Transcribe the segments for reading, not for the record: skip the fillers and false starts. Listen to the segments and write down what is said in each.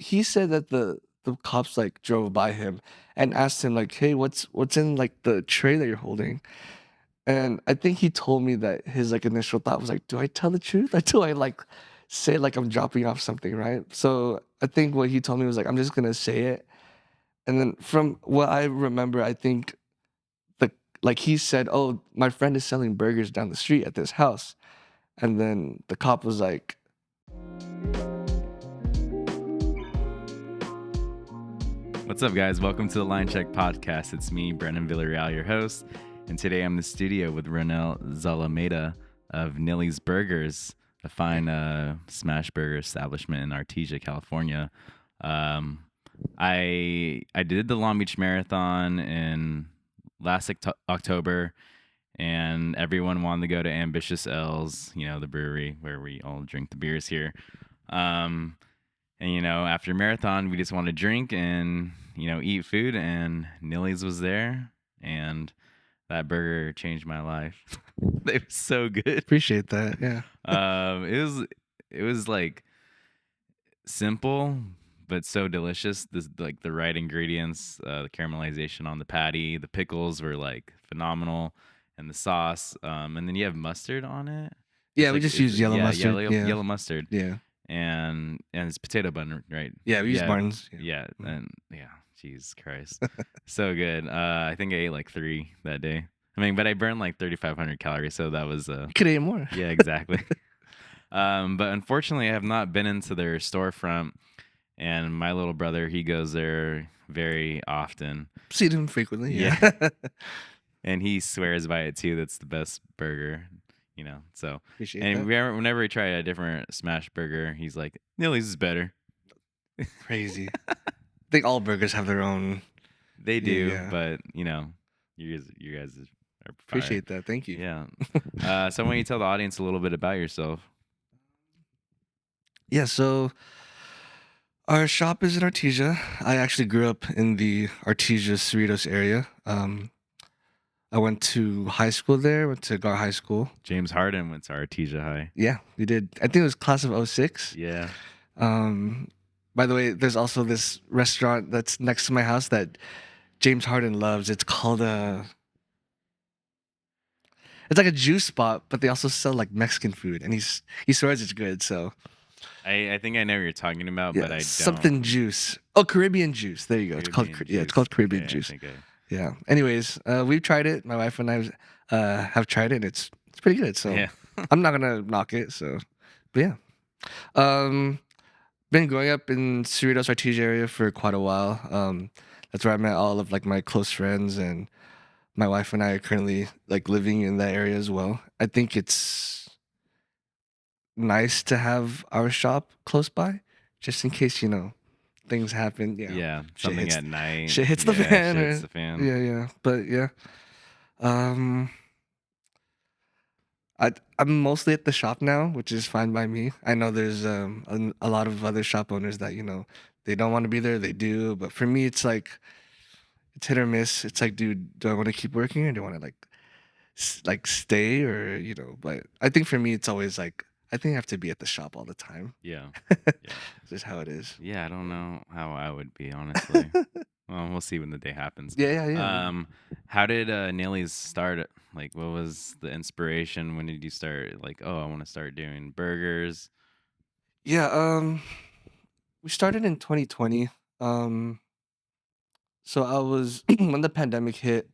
he said that the cops like drove by him and asked him like, "Hey, what's in like the tray that you're holding?" And I think he told me that his like initial thought was like, "Do I tell the truth or do I like say like I'm dropping off something?" Right? So I think what he told me was like, "I'm just gonna say it." And then from what I remember, I think the like he said, "Oh, my friend is selling burgers down the street at this house," and then the cop was like, What's up, guys? Welcome to the Linecheck podcast. It's me, Brennan Villarreal, your host, and today I'm in the studio with Ranil Zalameda of Nilly's Burgers, a fine smash burger establishment in Artesia, California. I did the Long Beach Marathon in last October, and everyone wanted to go to Ambitious L's, the brewery where we all drink the beers here. And after marathon, we just want to drink and eat food. And Nilly's was there, and that burger changed my life. It was so good. "Appreciate that." Yeah. It was like simple but so delicious. This like the right ingredients, the caramelization on the patty, the pickles were like phenomenal, and the sauce. And then you have mustard on it. Yeah, we just use yellow mustard. Yellow mustard. Yeah. And it's potato bun, right? Yeah, we use Martin's. Yeah, and Jesus Christ, so good. I think I ate like 3 that day. I mean, but I burned like 3,500 calories, so that was You could eat more. yeah, exactly. But unfortunately, I have not been into their storefront, and my little brother, he goes there very often. See them frequently. Yeah. And he swears by it too. That's the best burger. So Appreciate and that. whenever we try a different smash burger, he's like, Nilly's is better. Crazy. I think all burgers have their own. They do, Yeah. but you guys are fire. Appreciate that. Thank you. Yeah. So why don't you tell the audience a little bit about yourself? Yeah, so our shop is in Artesia. I actually grew up in the Artesia Cerritos area. I went to high school there, went to Gar High School. James Harden went to Artesia High. Yeah, we did. I think it was class of 06. Yeah. By the way, there's also this restaurant that's next to my house that James Harden loves. It's called it's like a juice spot, but they also sell like Mexican food, and he swears it's good. So I think I know what you're talking about, yeah, but I don't. something juice. Oh, Caribbean juice. There you go. It's called Caribbean juice. Yeah. Anyways, we've tried it. My wife and I have tried it. It's pretty good. So Yeah. I'm not gonna knock it. So, but yeah. Been growing up in Cerritos Artesia area for quite a while. That's where I met all of like my close friends, and my wife and I are currently like living in that area as well. I think it's nice to have our shop close by, just in case things happen. Yeah. Something at night. Shit hits the fan. Shit hits the fan. Yeah. But yeah. I'm mostly at the shop now, which is fine by me. I know there's a lot of other shop owners that they don't want to be there. They do, but for me, it's like it's hit or miss. It's like, dude, do I want to keep working or do I want to like stay or But I think for me, it's always like I think I have to be at the shop all the time. Yeah. It's just how it is. Yeah, I don't know how I would be, honestly. Well, we'll see when the day happens. Yeah. How did Nilly's start? Like, what was the inspiration? When did you start? Like, oh, I want to start doing burgers. Yeah. We started in 2020. So I was when the pandemic hit,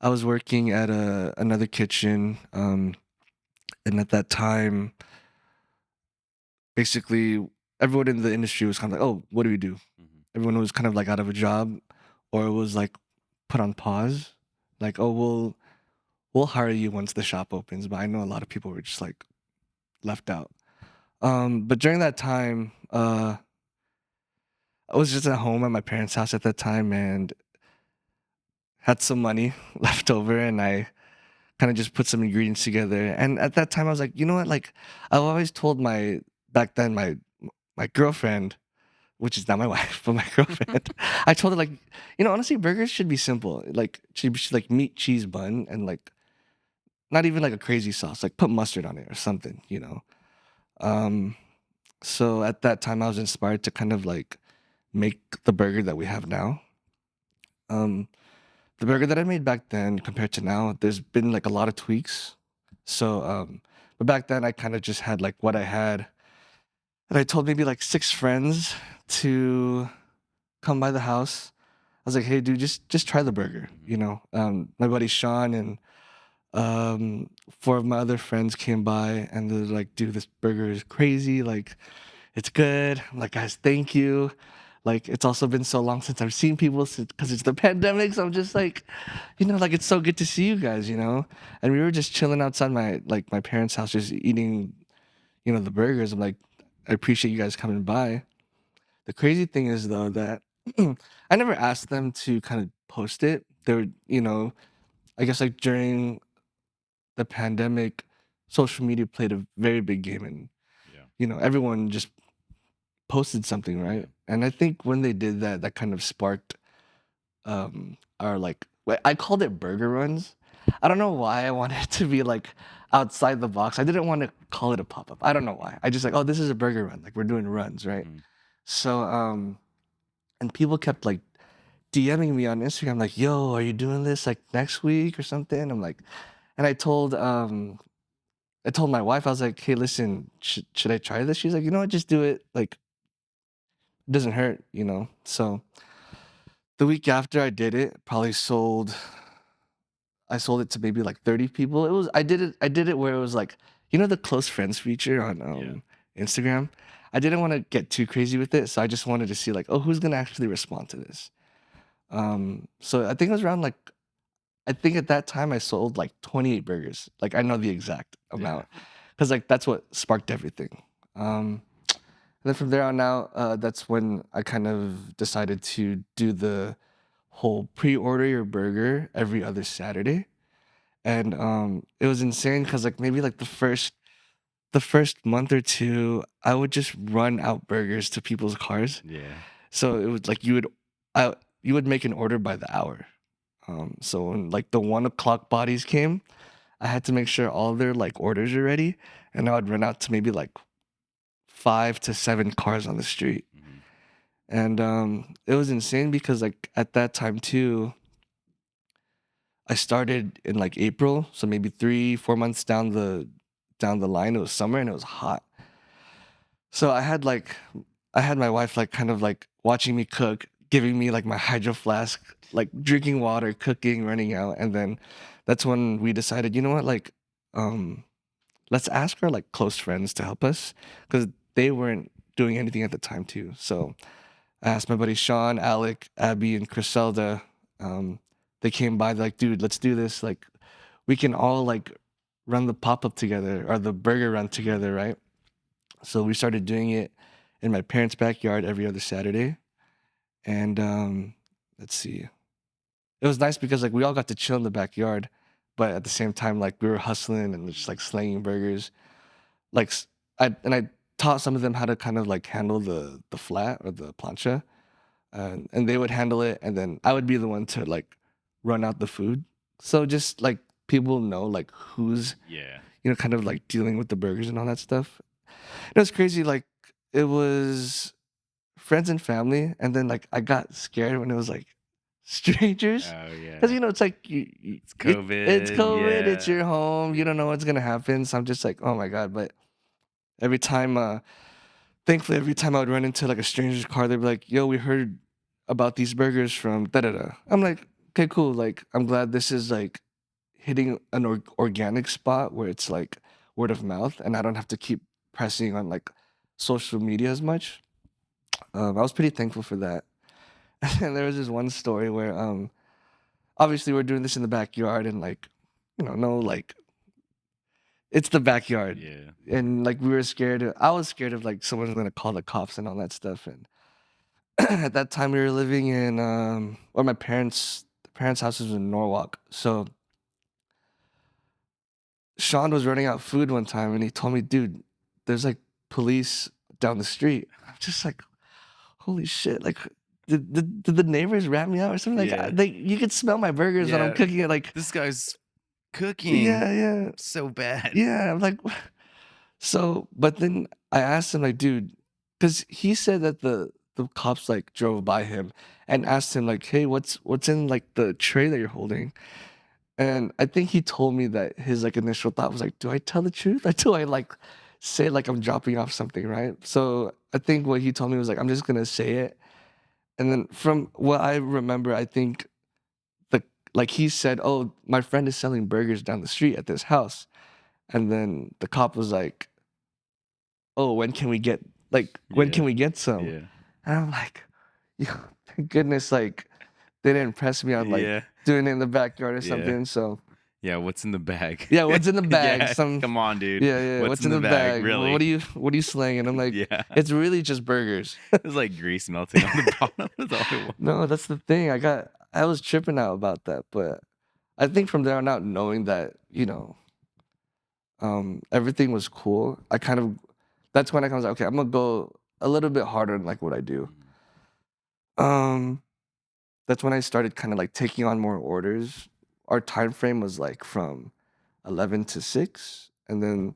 I was working at another kitchen. And at that time, basically everyone in the industry was kind of like, "Oh, what do we do?" Mm-hmm. Everyone was kind of like out of a job, or it was like put on pause. Like, "Oh, we'll hire you once the shop opens." But I know a lot of people were just like left out. But during that time, I was just at home at my parents' house at that time and had some money left over, and I kind of just put some ingredients together. And at that time, I was like, you know what? Like, I've always told back then my girlfriend, which is not my wife, but my girlfriend, I told her like, honestly, burgers should be simple. Like, should be like meat, cheese, bun, and like not even like a crazy sauce. Like, put mustard on it or something. Um, So at that time, I was inspired to kind of like make the burger that we have now. Um, the burger that I made back then compared to now, there's been like a lot of tweaks. So, but back then I kind of just had like what I had, and I told maybe like 6 friends to come by the house. I was like, "Hey, dude, just try the burger." Hmm. My buddy Sean and 4 of my other friends came by, and they're like, "Dude, this burger is crazy. Like, it's good." I'm like, "Guys, thank you." Like, it's also been so long since I've seen people because it's the pandemic. So I'm just like, like it's so good to see you guys. And we were just chilling outside my parents' house, just eating, the burgers. I'm like, I appreciate you guys coming by. The crazy thing is though that I never asked them to kind of post it. They were, I guess like during the pandemic, social media played a very big game, and Yeah. everyone just posted something, Yeah. right? And I think when they did that, that kind of sparked our like I called it burger runs. I don't know why I wanted it to be like outside the box. I didn't want to call it a pop up. I don't know why. I just like, oh, this is a burger run. Like we're doing runs, right? Hmm. So and people kept like DMing me on Instagram, like, yo, are you doing this like next week or something? I'm like, and I told my wife, I was like, hey, listen, should I try this? She's like, you know what, just do it. Like, it doesn't hurt. So the week after I did it, I sold it to maybe like 30 people. I did it where it was like, the close friends feature on Yeah. Instagram. I didn't want to get too crazy with it, so I just wanted to see like, oh, who's gonna actually respond to this? So I think it was around like, I think at that time I sold like 28 burgers. Like I know the exact Yeah. amount because like that's what sparked everything. And then from there on out, that's when I kind of decided to do the whole pre-order your burger every other Saturday. And it was insane because like maybe like the first month or two, I would just run out burgers to people's cars. Yeah. So it was like you would make an order by the hour. So when like the 1 o'clock bodies came, I had to make sure all their like orders are ready, and I would run out to maybe like 5 to 7 cars on the street. Hmm. And it was insane because like at that time too, I started in like April, so maybe 3 4 months down the line, it was summer and it was hot. So I had my wife like kind of like watching me cook, giving me like my hydro flask, like drinking water, cooking, running out, and then that's when we decided, you know what, like um let's ask our like close friends to help us because they weren't doing anything at the time too. So I asked my buddy Sean, Alec, Abby, and Criselda. They came by, they're like, dude, let's do this. Like, we can all like run the pop up together or the burger run Hmm. together, right? So we started doing it in my parents' backyard every other Saturday. And let's see, it was nice because like we all got to chill in the backyard, but at the same time, like we were hustling and just like slanging burgers. Like I taught some of them how to kind of like handle the flat or the plancha, and they would handle it, and then I would be the one to like run out the food. So just like people know like who's Yeah. kind of like dealing with the burgers and all that stuff. It was crazy. Like it was friends and family, and then like I got scared when it was like strangers, Oh because yeah. it's like It's it's COVID. COVID, it's Yeah. your home, you don't Yeah. know what's gonna happen. So I'm just like, oh my god. But every time, thankfully, every time I would run into like a stranger's car, they'd be like, "Yo, we heard about these burgers from da da da." I'm like, "Okay, cool. Like, I'm glad this is like hitting an organic spot where it's like word of mouth, and I don't have to keep pressing on like social media as much." I was pretty thankful for that. And there was this one story where, obviously, we're doing this in the backyard, and like, no, like, it's the backyard, Yeah. and like we were scared. I was scared of like someone's gonna call the cops and all that stuff, and at that time we were living in or my parents' house was in Norwalk. So Sean was running out food one time and he told me, dude, there's like police down the street. I'm just like, holy shit, like did the neighbors rat me out or something? Like Yeah. you could smell my burgers when I'm Yeah. cooking it, like This guy's cooking yeah, yeah, so bad. yeah. I'm like So, but then I asked him like, dude, because he said that the cops like drove by him and asked him like, hey, what's in like the tray that you're holding? And I think he told me that his like initial thought was like, do I tell the truth? Or do I like say like I'm dropping off something, right? So I think what he told me was like, I'm just gonna say it. And then from what I remember, I think the like he said, oh, my friend is selling burgers down the street at this house. And then the cop was like, oh, when can Yeah. we get some? Yeah. And I'm like, yeah, thank goodness, like they didn't press me on like Yeah. doing it in the backyard or Yeah. something. So Yeah. What's in the bag? yeah, what's in the bag? Yeah. Some Come on, dude. yeah, What's what's in in the the bag? bag? Really? What are you slaying? And I'm like, Yeah. it's really just burgers. There's like grease melting on the bottom. That's all it was. No, that's the thing. I was tripping out about that, but I think from there on out, knowing that, everything was cool, I kind of that's when I was like, okay, I'm gonna go a little bit harder in like what I do. Um, that's when I started kind of like taking on more orders. Our time frame was like from 11 to 6, and then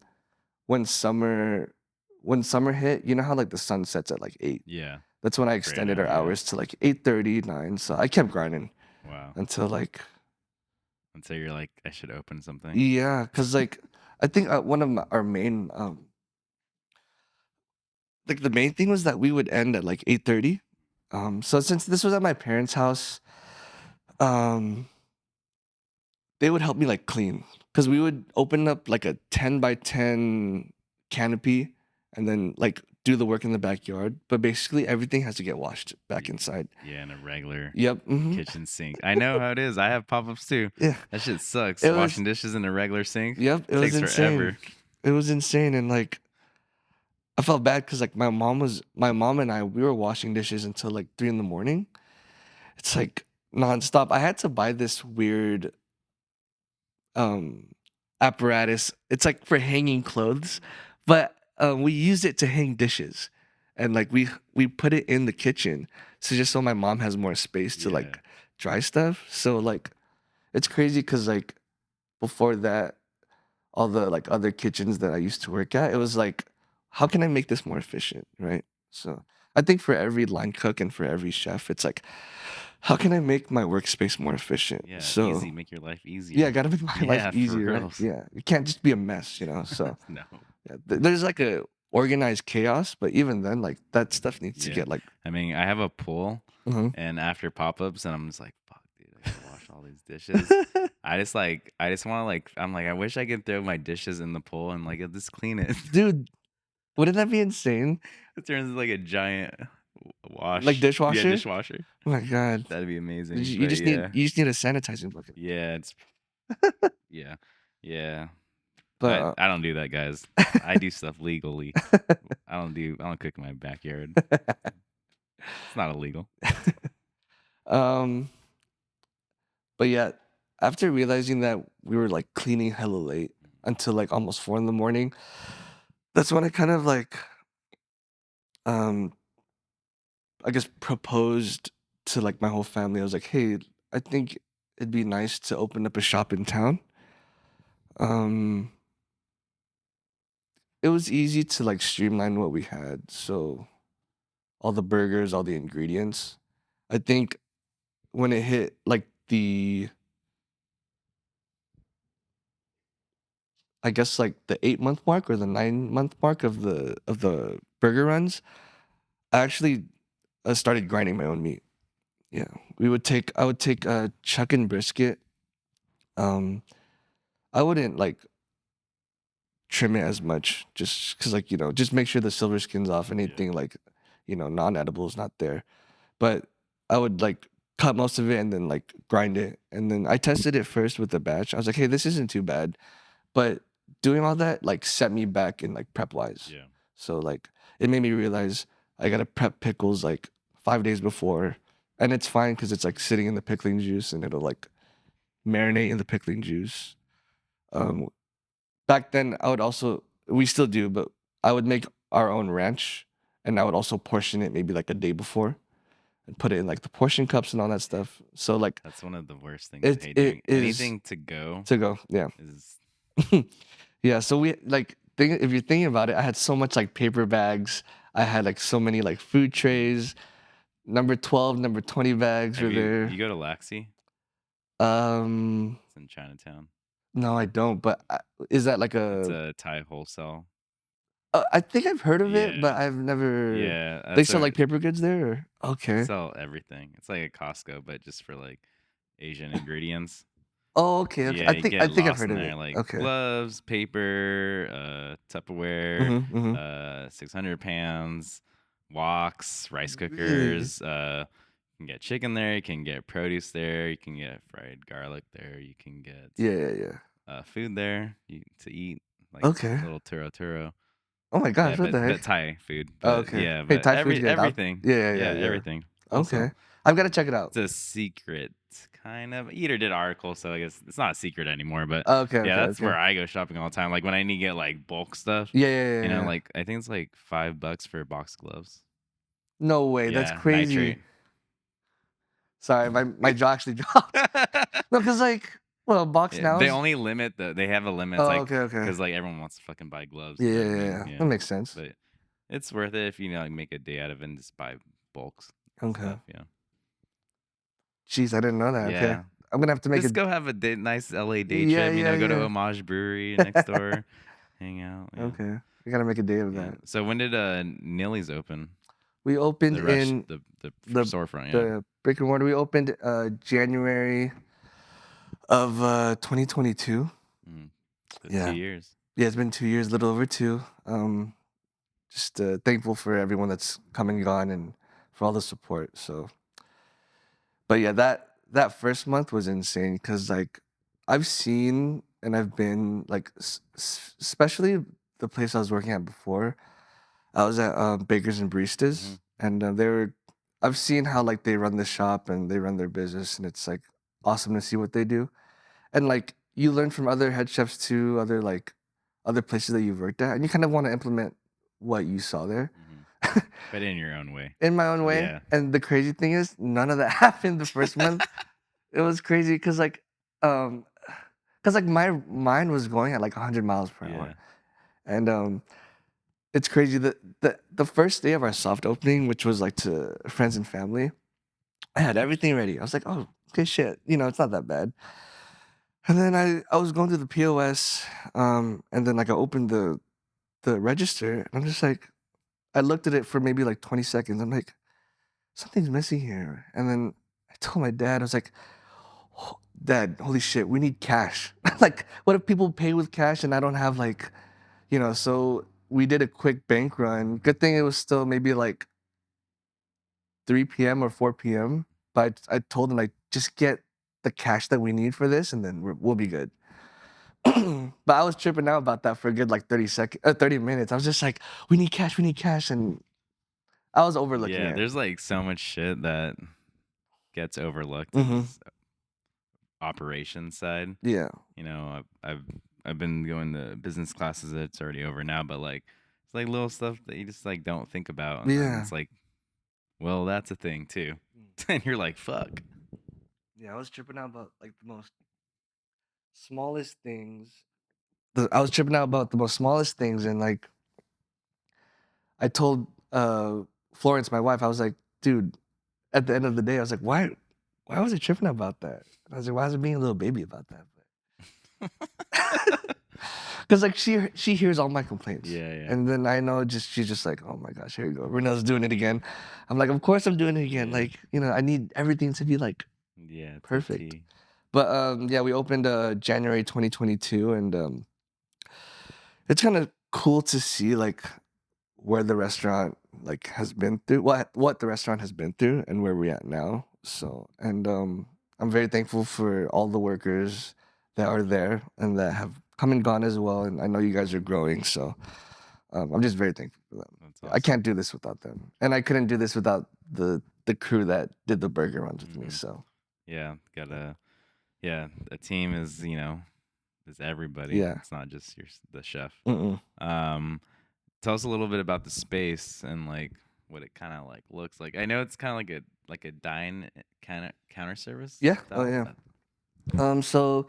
when summer when summer hit, you know how like the sun sets at like 8. Yeah. That's when I It's great extended now. our Yeah. hours to like 8:30, 9. So I kept grinding Wow. until like And so you're like, I should open something. yeah, cuz like I think one of our main like the main thing was that we would end at like 8:30. So since this was at my parents' house, um they would help me like clean because we would open up like a 10 by 10 canopy and then like do the work in the backyard. But basically, everything has to get washed back inside. Yeah, in a regular Yep. kitchen sink. I know how it is. I have pop-ups too. Yeah. That shit sucks. It was, Washing dishes in a regular sink yep. It was takes insane. forever. It was insane. And like, I felt bad because like my mom and I, we were washing dishes until like 3 in the morning. It's like nonstop. I had to buy this weird um apparatus. It's like for hanging clothes, but we used it to hang dishes, and like we put it in the kitchen, so just so my mom has more space to Yeah. like dry stuff. So like it's crazy because like before that, all the like other kitchens that I used to work at, it was like, how can I make this more efficient, right? So I think for every line cook and for every chef, it's like, how can I make my workspace more efficient? Yeah, So easy. Make your life easier. yeah, gotta make my life Yeah, for easier, right? real. Yeah, it can't just be a mess, So No. yeah, there's like a organized chaos, but even then, like that stuff needs to Yeah. get like. I mean, I have a pool, Mhm. and after pop-ups, and I'm just like, fuck, dude, I gotta wash all these dishes. I just want to like, I'm like, I wish I could throw my dishes in the pool and like just clean it. Dude, wouldn't that be insane? It turns into like a giant wash. Like Yeah, dishwasher? dishwasher. Oh my god, That'd be you, amazing. you But just yeah, need a sanitizing bucket. yeah, it's yeah, yeah. But I don't do that, guys. I do stuff legally. I don't cook in my backyard. It's not illegal. um, but yeah, after realizing that we were like cleaning hella late until like almost 4 in the morning, that's when I kind of like um I guess proposed to like my whole family. I was like, hey, I think it'd be nice to open up a shop in town. Um, it was easy to like streamline what we had. So all the burgers, all the ingredients. I think when it hit like I guess like the 8 month mark or the 9 month mark of the burger runs, I actually started grinding my own meat. Yeah, I would take chuck and brisket. Um, I wouldn't like trim it as much just because like just make sure the silver skin's off, anything like non-edible is not there, but I would like cut most of it and then like grind it, and then I tested it first with the batch. I was like, hey, this isn't too bad, but doing all that like set me back in like prep wise. Yeah. So like it made me realize I gotta prep pickles like 5 days before, and it's fine because it's like sitting in the pickling juice and it'll like marinate in the pickling juice. um Back then, I would also we still do, but I would make our own ranch, and I would also portion it maybe like a day before and put it in like the portion cups and all that stuff. So like That's one of the worst things I it hate it doing. is Anything to go to go, yeah. is Yeah, so we like if you're thinking about it, I had so much like paper bags. I had like so many like food trays. Number 12, number 20 bags were Have you there. you go to Laxi? Um, It's in Chinatown. no, I don't. But is that like It's a? a Thai wholesale. I think I've heard of it, but Yeah, I've never. yeah. They That's sell a like paper goods there. They Okay. sell everything. It's like a Costco, but just for like Asian ingredients. Oh, okay, okay. Yeah, you I get think I've lost heard in of there it. like Okay. gloves, paper, Tupperware, Mhm, mhm. 600 pounds, woks, rice Really? cookers. You can get chicken there. You can get produce there. You can get fried garlic there. You can get Yeah, yeah, yeah. food there to eat, like Okay. little turo. Oh my Yeah, gosh, what the but heck? Thai food. Oh, But okay. yeah, Hey, but Thai food's good. everything. Yeah, yeah, Yeah, yeah. everything. Also, Okay. I've got to check it out. it's a secret kind of. Eater did article, so I guess it's not a secret anymore. But Okay, yeah, okay, that's okay. where I go shopping all the time. Like when I need to get like bulk stuff, Yeah, yeah, yeah, yeah. like I think it's like $5 for a box of gloves. No way. That's Yeah, crazy. nitrate. Sorry, my jaw actually dropped. No, because like, well, box Yeah, now they is. only limit they have a limit. It's Oh, like okay, okay. because like everyone wants to fucking buy gloves. Yeah, You know yeah, what I yeah, mean? yeah. That Yeah, makes sense. but it's worth it if you like make a day out of it and just buy bulks Okay. stuff. Yeah. Jeez, I didn't know that. Okay. Yeah. I'm gonna have to make Just a. go have a nice LA day Yeah, trip. yeah, Go to yeah. Homage Brewery next door, hang out. Yeah, Okay. We gotta make a day of yeah. that. So when did Nilly's open? We opened The rush, in the the storefront. Yeah. the brick and mortar. We opened January of 2022. Mm. So two Yeah. years. Yeah, it's been 2 years, a little over two. Just thankful for everyone that's come and gone and for all the support. So, but yeah, that first month was insane because like I've seen and I've been like, especially the place I was working at before. I was at Bakers and Baristas, Hmm. and they were. I've seen how like they run the shop and they run their business, and it's like awesome to see what they do. And like you learn from other head chefs too, other like other places that you've worked at, and you kind of want to implement what you saw there Hmm. But in your own way. in my own way. Yeah. And the crazy thing is, none of that happened the first month. It was crazy um, because like my mind was going at like 100 miles per Yeah. hour, and it's crazy that the first day of our soft opening, which was like to friends and family, I had everything ready. I was like, oh, okay, shit, it's not that bad. And then I was going through the POS, and then like I opened the register, and I'm just like, I looked at it for maybe like 20 seconds. I'm like, something's missing here. And then I told my dad, I was like, Dad, holy shit, we need cash. Like, what if people pay with cash and I don't have like, so we did a quick bank run. Good thing it was still maybe like 3 p.m. or 4 p.m. But I told him like, just get the cash that we need for this, and then we'll be good. But I was tripping out about that for a good like 30 minutes. I was just like, we need cash, and I was overlooking Yeah. it. There's like so much shit that gets overlooked in Hmm. this operations side. Yeah, I've been going to business classes. It's already over now, but like it's like little stuff that you just like don't think about, and then yeah, it's like, well, that's a thing too, and you're like, fuck. yeah. I was tripping out about like the most smallest things. I was tripping out about the most smallest things, and like I told Florence, my wife, I was like, dude. At the end of the day, I was like, why was I tripping about that? I was like, why was I being a little baby about that? Because like she hears all my complaints, Yeah, yeah, and then I know she's just like, oh my gosh, here you go, Renel's doing it again. I'm like, of course I'm doing it again. yeah, Like I need everything to be like yeah. To a perfect. T. But yeah, we opened January 2022, and it's kind of cool to see like where the restaurant like has been through, what the restaurant has been through, and where we're at now. So, and I'm very thankful for all the workers that are there and that have come and gone as well. And I know you guys are growing, so I'm just very thankful for them. That's I awesome. can't do this without them, and I couldn't do this without the crew that did the burger runs with me. Hmm. So Yeah, gotta. Yeah, a team is is everybody. yeah. It's not just the chef. Mm-mm. Um, Tell us a little bit about the space and like what it kind of like looks like. I know it's kind of like a dine kind of counter service Yeah. Oh style. yeah. So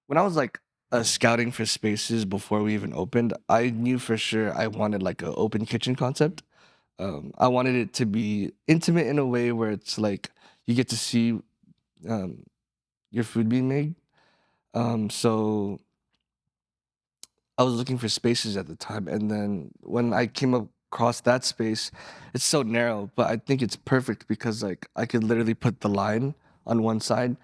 when I was like scouting for spaces before we even opened, I knew for sure I wanted like an open kitchen concept. I wanted it to be intimate in a way where it's like you get to see um, your food being made. So I was looking for spaces at the time, and then when I came across that space, it's so narrow, but I think it's perfect because like I could literally put the line on one side,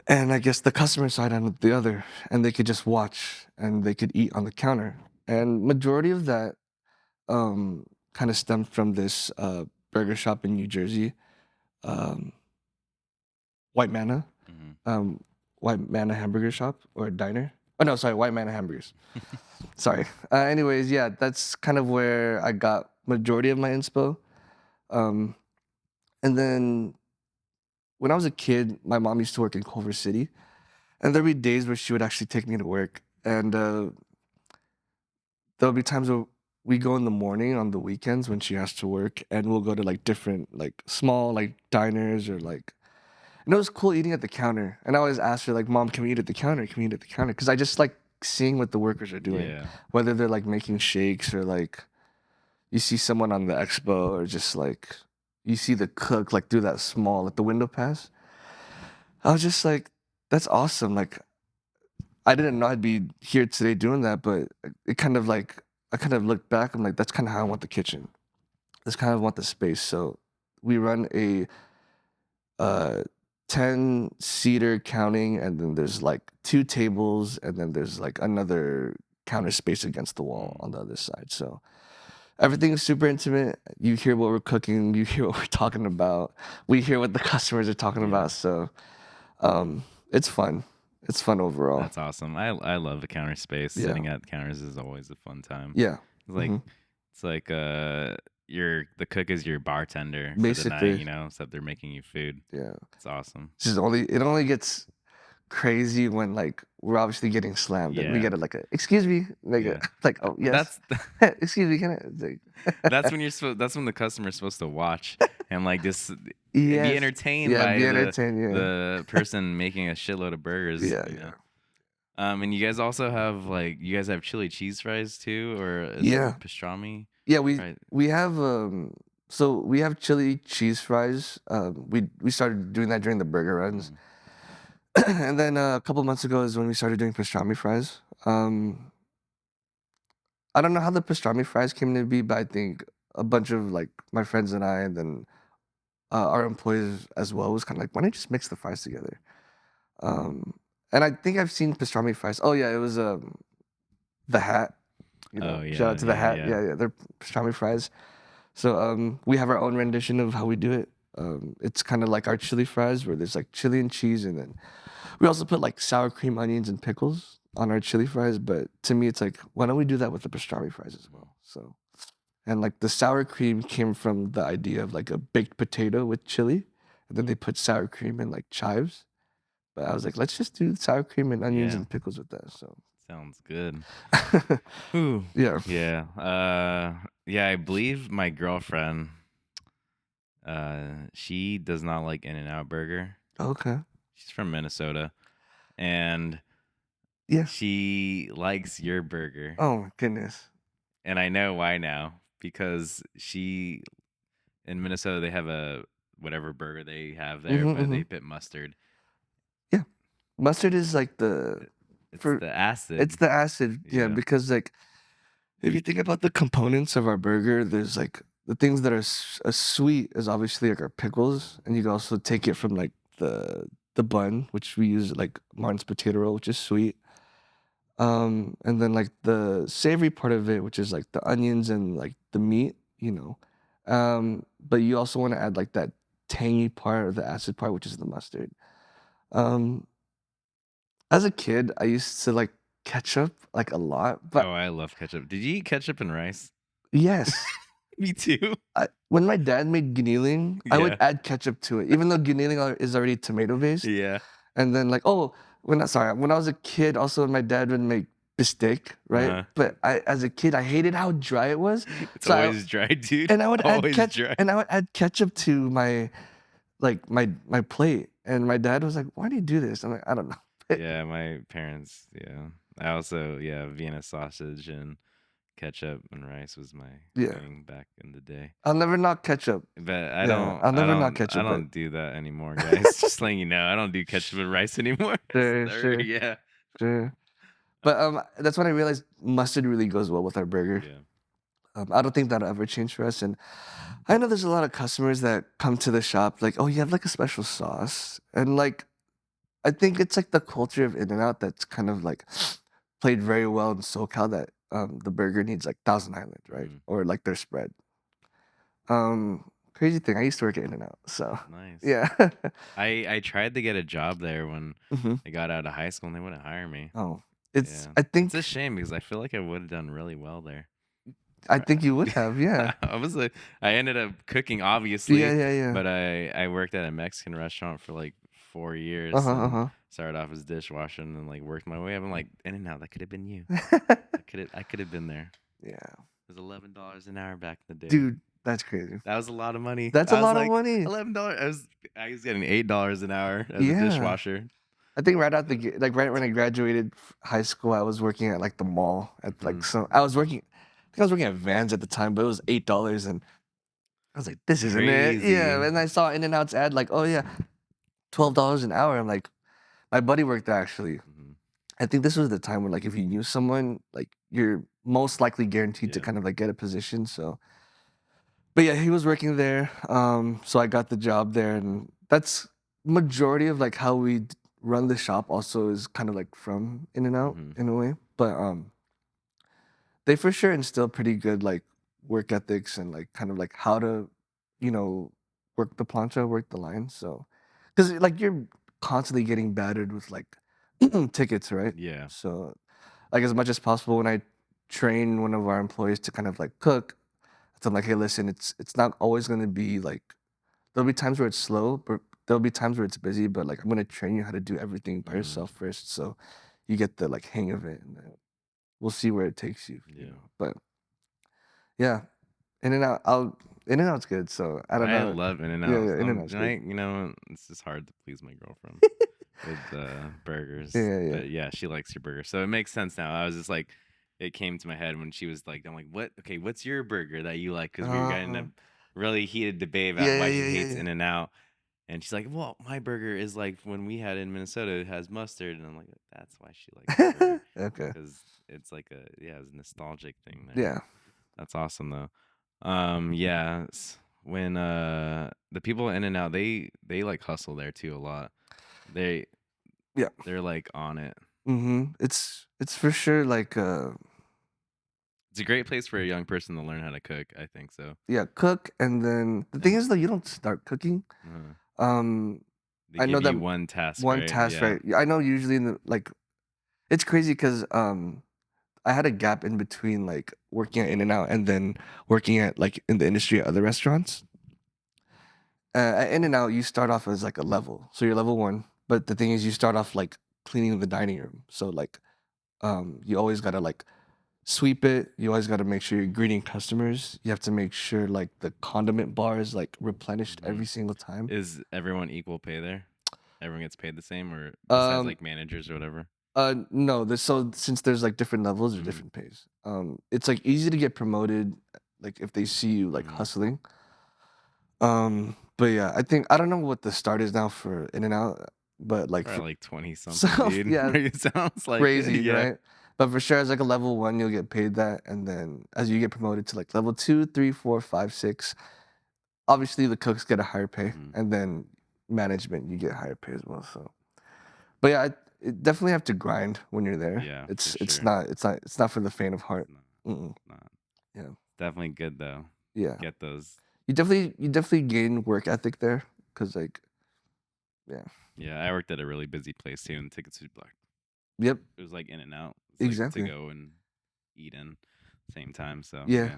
and I guess the customer side on the other, and they could just watch and they could eat on the counter. And majority of that um, kind of stemmed from this burger shop in New Jersey, um, White Manna, Hmm. um, White Manna Hamburger Shop or diner. Oh no, sorry, White Manna Hamburgers. Sorry. Anyways, yeah, that's kind of where I got majority of my inspo. Um, and then when I was a kid, my mom used to work in Culver City, and there'd be days where she would actually take me to work, and there'll be times where we go in the morning on the weekends when she has to work, and we'll go to like different like small like diners or like. And it was cool eating at the counter, and I always ask her like, "Mom, can we eat at the counter? Can we eat at the counter?" Because I just like seeing what the workers are doing, Yeah. whether they're like making shakes or like you see someone on the expo or just like you see the cook like do that small like the window pass. I was just like, that's awesome. Like I didn't know I'd be here today doing that, but it kind of like I kind of looked back. I'm like, that's kind of how I want the kitchen. That's kind of want the space. So we run a uh 10-seater counting, and then there's like two tables, and then there's like another counter space against the wall Mm. on the other side. So everything is super intimate. You hear what we're cooking, you hear what we're talking about, we hear what the customers are talking Yeah. about. So um, it's fun. It's fun overall. That's awesome. I love the counter space. Yeah. Sitting at counters is always a fun time. Yeah. It's like hmm it's like your the cook is your bartender for the night, Basically, you know, except they're making you food. yeah. It's awesome. It's just only it only gets crazy when like we're obviously getting slammed and we Yeah. get a like a excuse me like a Yeah. like oh yes That's excuse me can I it's that's like when that's when the customer's supposed to watch and like just be yes entertained yeah by be entertained the person making a shitload of burgers, yeah you yeah know. And you guys also have like you guys have chili cheese fries too, or is it yeah pastrami? yeah Right. we have so we have chili cheese fries we started doing that during the burger runs. Mm. And then a couple months ago is when we started doing pastrami fries. I don't know how the pastrami fries came to be, but I think a bunch of like my friends and I, and then our employees as well, was kind of like, why don't you just mix the fries together? Um, and I think I've seen pastrami fries. Oh yeah, it was the Hat. You Oh know, shout out yeah, to the yeah, Hat. yeah. Yeah, yeah, they're pastrami fries. So we have our own rendition of how we do it. It's kind of like our chili fries, where there's like chili and cheese, and then we also put like sour cream, onions, and pickles on our chili fries. But to me, it's like, why don't we do that with the pastrami fries as Mm. well? So, and like the sour cream came from the idea of like a baked potato with chili, and then they put sour cream and like chives. But I was like, let's just do sour cream and onions Yeah. and pickles with that. So, Sounds good. Ooh. yeah. Yeah. Yeah, I believe my girlfriend she does not like In-N-Out burger. Okay. She's from Minnesota and Yeah. she likes your burger. Oh my goodness. And I know why now because she in Minnesota they have a whatever burger they have there, but Hmm. they put mustard. Yeah. Mustard is like the It's for the it's acid. the acid. Yeah, Yeah. because like if you think about the components of our burger, there's like the things that are sweet is obviously like our pickles, and you can also take it from like the bun, which we use like Martin's potato roll, which is sweet. And then like the savory part of it, which is like the onions and like the meat, you know. But you also want to add like that tangy part or the acid part, which is the mustard. Um, as a kid, I used to like ketchup like a lot, Oh, but I love ketchup. Did you eat ketchup and rice? yes. Me too. When my dad made giniling, I would Yeah. add ketchup to it, even though giniling is already tomato based. Yeah. And then like, oh, when I was a kid, also my dad would make bistec, right? Uh-huh. But as a kid, I hated how dry it was. It's So always dry, dude. and I would add Always dry. ketchup to my like my plate. And my dad was like, "Why do you do this?" I'm like, "I don't know." Yeah, my parents. Yeah, I also Vienna sausage and ketchup and rice was my Yeah. thing back in the day. I'll never knock ketchup. But Yeah, I'll never knock I ketchup, but don't do that anymore, guys. Just letting you know, I don't do ketchup and rice anymore. sure, Sorry, sure, yeah, sure. But that's when I realized mustard really goes well with our burger. yeah. I don't think that'll ever change for us. And I know there's a lot of customers that come to the shop like, oh, you have like a special sauce, and like I think it's like the culture of In-N-Out that's kind of like played very well in SoCal that the burger needs like Thousand Island, right? Mhm. Or like their spread. Crazy thing, I used to work at In-N-Out, so Nice. yeah. I tried to get a job there when hmm I got out of high school, and they wouldn't hire me. Oh, Yeah, I it's a think shame because I feel like I would have done really well there. I think you would have, yeah. I was like, I ended up cooking, Yeah, obviously, yeah, yeah. but I worked at a Mexican restaurant for like 4 years Uh-huh, and uh-huh. started off as dishwasher and then like worked my way up. I'm like, in and out, that could have been you. I could have been there. Yeah. It was $11 an hour back in the day. Dude, that's crazy. That was a lot of money. That's a I was lot of like money. $11. I was getting $8 an hour as a Yeah. dishwasher. I think right out the gate, like right when I graduated high school, I was working at like the mall at like Mhm. some. I think I was working at Vans at the time, but it was $8, and I was like, "This isn't it." Yeah, Crazy. and I saw In-N-Out's ad like, "Oh yeah, $12 an hour." I'm like, my buddy worked there actually. Mhm. I think this was the time when like if you knew someone, like you're most likely guaranteed to Yeah. kind of like get a position. So, but yeah, he was working there. So I got the job there, and that's majority of like how we run the shop. Also, is kind of like from In-N-Out Mhm. in a way, but they for sure instill pretty good like work ethics and like kind of like how to, you know, work the plancha, work the line. So, because like you're constantly getting battered with like tickets, right? Yeah. So, like as much as possible, when I train one of our employees to kind of like cook, I tell them like, hey, listen, it's not always gonna be like there'll be times where it's slow, but there'll be times where it's busy. But like I'm gonna train you how to do everything by Mhm. yourself first, so you get the like hang of it, and then we'll see where it takes you, you Yeah. know. But yeah, In and Out, In and Out's good. So I don't I know. love in and Yeah, out. yeah, In and Out's good. It's just hard to please my girlfriend with Yeah, burgers. yeah, yeah. But yeah, she likes your burger. So it makes sense now. I was just like it came to my head when she was like, I'm like, what okay, what's your burger that you like? Because we were getting Uh, a really heated debate about yeah, yeah, why she yeah, yeah, hates yeah. In and Out. And she's like, well, my burger is like when we had it in Minnesota, it has mustard. And I'm like, that's why she likes your burger. Okay. Because it's like it's a nostalgic thing there. Yeah. That's awesome though. Yeah, when the people in and out, they like hustle there too a lot. They Yeah. they're like on it. It's for sure like It's a great place for a young person to learn how to cook. I think so. yeah, cook, and then the thing And is though you don't start cooking. Um, they I know give that you one task, one right? task, Yeah. right? I know usually in the like it's crazy because I had a gap in between like working at In and Out and then working at like in the industry at other restaurants. At In and Out, you start off as like a level, so you're level one. But the thing is, you start off like cleaning the dining room. So like, you always gotta like sweep it. You always gotta make sure you're greeting customers. You have to make sure like the condiment bar is like replenished hmm every single time. Is everyone equal pay there? Everyone gets paid the same, or besides Um, like managers or whatever? no, so since there's like different levels, there's hmm different pays. It's like easy to get promoted, like if they see you like hmm hustling. But yeah, I don't know what the start is now for In and Out, but like Probably for like 20 so something, dude. yeah, It sounds like it. crazy, Yeah. right? But for sure, as like a level one, you'll get paid that, and then as you get promoted to like level two, three, four, five, six, obviously the cooks get a higher pay, hmm and then management you get higher pay as well. So, but yeah, it definitely have to grind when you're there. Yeah, for It's sure. not it's not for the faint of heart. It's not. Mm-mm. It's not. Yeah, Definitely good though. yeah. Get those. You definitely gain work ethic there, cause like yeah, Yeah, I worked at a really busy place too, and tickets were like yep, it was like in and out. It's like to exactly. go and eat in same time. So Yeah.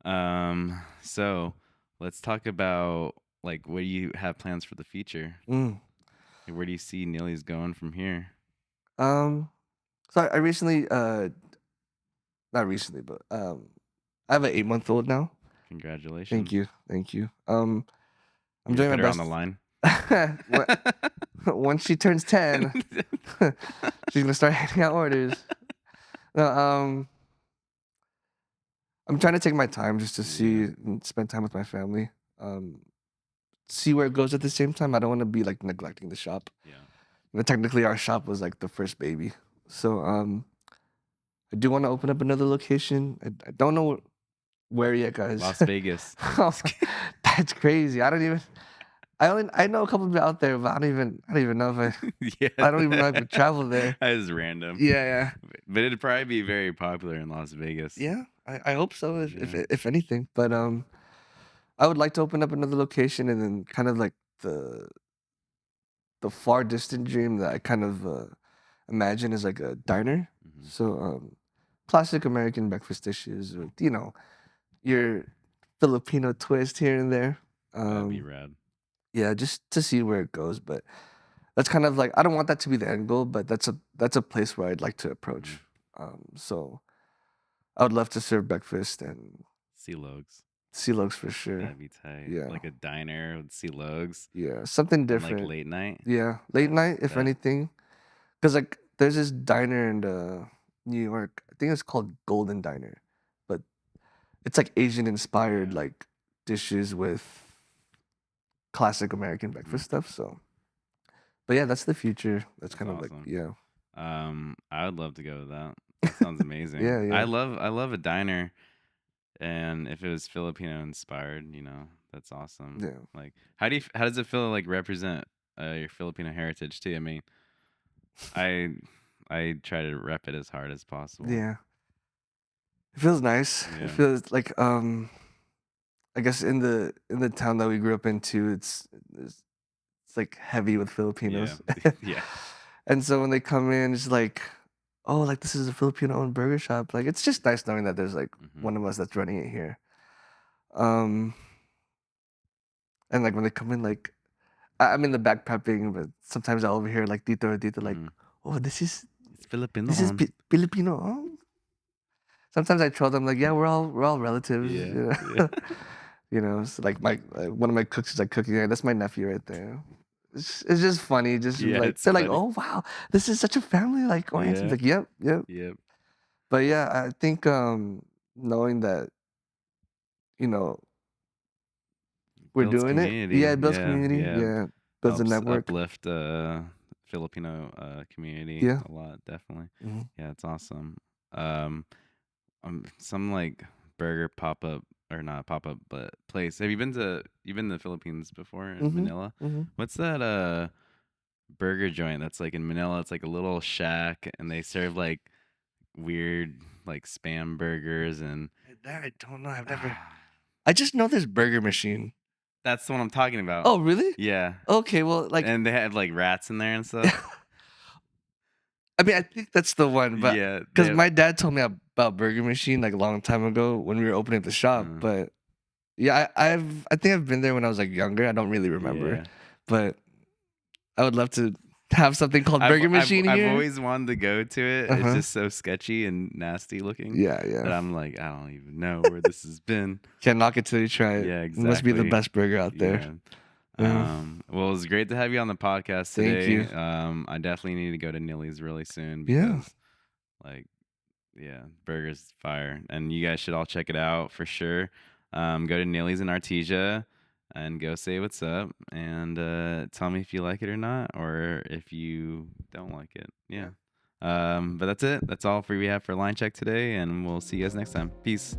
yeah. So let's talk about like what do you have plans for the future? Mm. Like, where do you see Nilly's going from here? Um. So I recently, not recently, but I have an 8-month-old now. Thank Congratulations. you, thank you. I'm You gonna doing my put her on the best. line? What? once she turns 10, she's gonna start handing out orders. No, I'm trying to take my time just to see Yeah. and spend time with my family. Um, see where it goes at the same time. I don't want to be like neglecting the shop. Yeah. Technically, our shop was like the first baby, so I do want to open up another location. I don't know where yet, guys. Las Vegas. That's crazy. I know a couple people out there, but I don't even know if Yeah. I don't even know if I could travel there. That is random. Yeah, But it'd probably be very popular in Las Vegas. yeah. I hope so, Yeah. if anything. But I would like to open up another location, and then kind of like the far distant dream that I kind of imagine is like a diner. Mhm. So classic American breakfast dishes, or your Filipino twist here and there. That'd be rad. Yeah, just to see where it goes. But that's kind of like, I don't want that to be the end goal, but that's a place where I'd like to approach. So I would love to serve breakfast and Sea Logs. sea lugs for sure. That'd be tight. Yeah. Like a diner with Sea Logs. Yeah, something And like different. late night. Yeah, late night, if that- anything. Because like there's this diner in New York. I think it's called Golden Diner, but it's like Asian inspired Yeah. like dishes with classic American breakfast stuff. So, but yeah, that's the future. That's kind of awesome. like, yeah. I would love to go to that. That sounds amazing. Yeah, yeah. I love a diner, and if it was Filipino inspired, that's awesome. Yeah. Like, how does it feel to like represent your Filipino heritage too? I mean, I try to rep it as hard as possible. Yeah. It feels nice. Yeah. It feels like I guess in the town that we grew up in too, it's like heavy with Filipinos. Yeah. And so when they come in, it's like, oh, like this is a Filipino-owned burger shop. Like it's just nice knowing that there's like Mhm. one of us that's running it here. And like when they come in, like I'm in the back prepping, but sometimes I'll overhear like Tito or Tito like, oh, It's Filipino. this is Filipino. Oh. Sometimes I troll them like, yeah, we're all relatives. Yeah, You know, yeah. you know, it's like one of my cooks is like cooking there. That's my nephew right there. It's just funny. Just Yeah, like it's they're like, funny. oh wow, this is such a family like oriented. Yeah. Like, yep. Yep. But yeah, I think knowing that, you know, we're Builds doing it. community. Yeah, it builds Yeah, community. yeah. Yeah, builds a Helps network. uplift Filipino community Yeah. a lot, definitely. Mhm. Yeah, it's awesome. Some like burger pop up or not pop up, but place. Have you been to the Philippines before in Mhm. Manila? Mhm. What's that burger joint that's like in Manila? It's like a little shack, and they serve like weird like spam burgers and. That I don't know. I've never. I just know this burger machine. That's the one I'm talking about. Oh, really? Yeah. Okay, well, like, And they have like rats in there and stuff. I mean, I think that's the one, but Yeah, because my dad told me about Burger Machine like a long time ago when we were opening the shop. But yeah, I think I've been there when I was like younger. I don't really remember, Yeah. but I would love to have something called Burger Machine I've here. always wanted to go to it. It's just so sketchy and nasty looking. Yeah, That yeah. I'm like, I don't even know where this has been. Can't knock it till you try it. Yeah, It must be the exactly. best burger out there. Yeah. Yeah. Well, it was great to have you on the podcast Thank today. you. I definitely need to go to Nilly's really soon Yeah. because, like, yeah, burgers fire, and you guys should all check it out for sure. Go to Nilly's in Artesia and go say what's up and tell me if you like it or not, or if you don't like it. Yeah. But that's it. That's all we have for Line Check today, and we'll see you guys next time. Peace.